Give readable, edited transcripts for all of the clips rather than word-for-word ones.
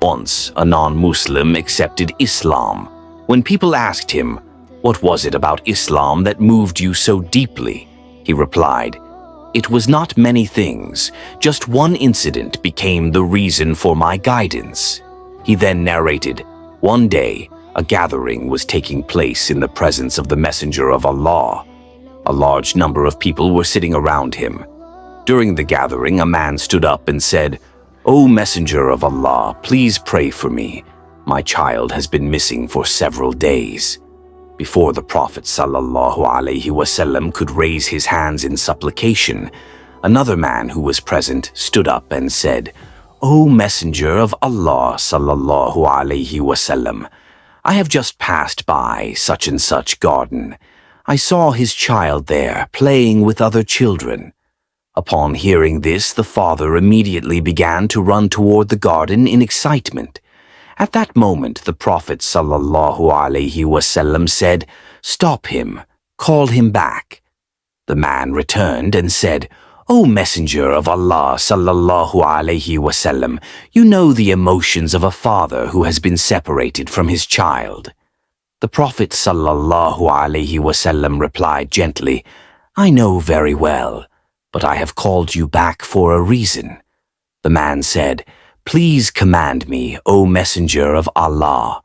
Once, a non-Muslim accepted Islam. When people asked him, "What was it about Islam that moved you so deeply?" he replied, "It was not many things. Just one incident became the reason for my guidance." He then narrated, "One day, a gathering was taking place in the presence of the Messenger of Allah. A large number of people were sitting around him. During the gathering, a man stood up and said, 'O Messenger of Allah, please pray for me. My child has been missing for several days.' Before the Prophet ﷺ could raise his hands in supplication, another man who was present stood up and said, 'O Messenger of Allah ﷺ, I have just passed by such and such garden. I saw his child there playing with other children.' Upon hearing this, the father immediately began to run toward the garden in excitement. At that moment, the Prophet ﷺ said, 'Stop him, call him back.' The man returned and said, 'O Messenger of Allah ﷺ, you know the emotions of a father who has been separated from his child.' The Prophet ﷺ replied gently, 'I know very well, but I have called you back for a reason.' The man said, 'Please command me, O Messenger of Allah.'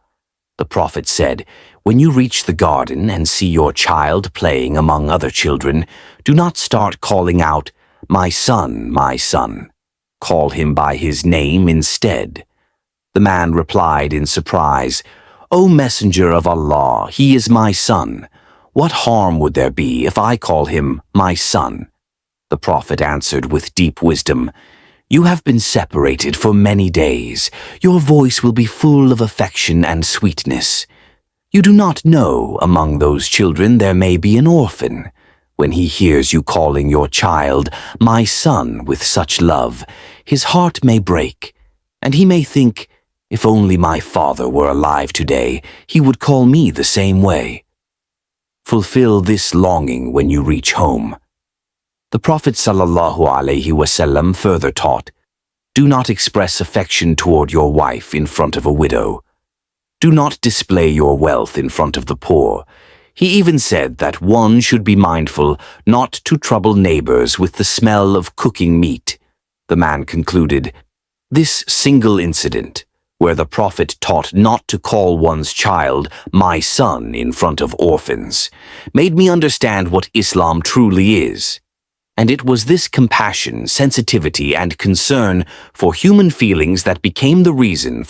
The Prophet said, 'When you reach the garden and see your child playing among other children, do not start calling out, 'My son, my son.' Call him by his name instead.' The man replied in surprise, 'O Messenger of Allah, he is my son. What harm would there be if I call him my son?' The Prophet answered with deep wisdom, 'You have been separated for many days. Your voice will be full of affection and sweetness. You do not know, among those children there may be an orphan. When he hears you calling your child, 'my son,' with such love, his heart may break, and he may think, 'If only my father were alive today, he would call me the same way.' Fulfill this longing when you reach home." The Prophet ﷺ further taught, "Do not express affection toward your wife in front of a widow. Do not display your wealth in front of the poor." He even said that one should be mindful not to trouble neighbors with the smell of cooking meat. The man concluded, "This single incident, where the Prophet taught not to call one's child 'my son' in front of orphans, made me understand what Islam truly is. And it was this compassion, sensitivity, and concern for human feelings that became the reason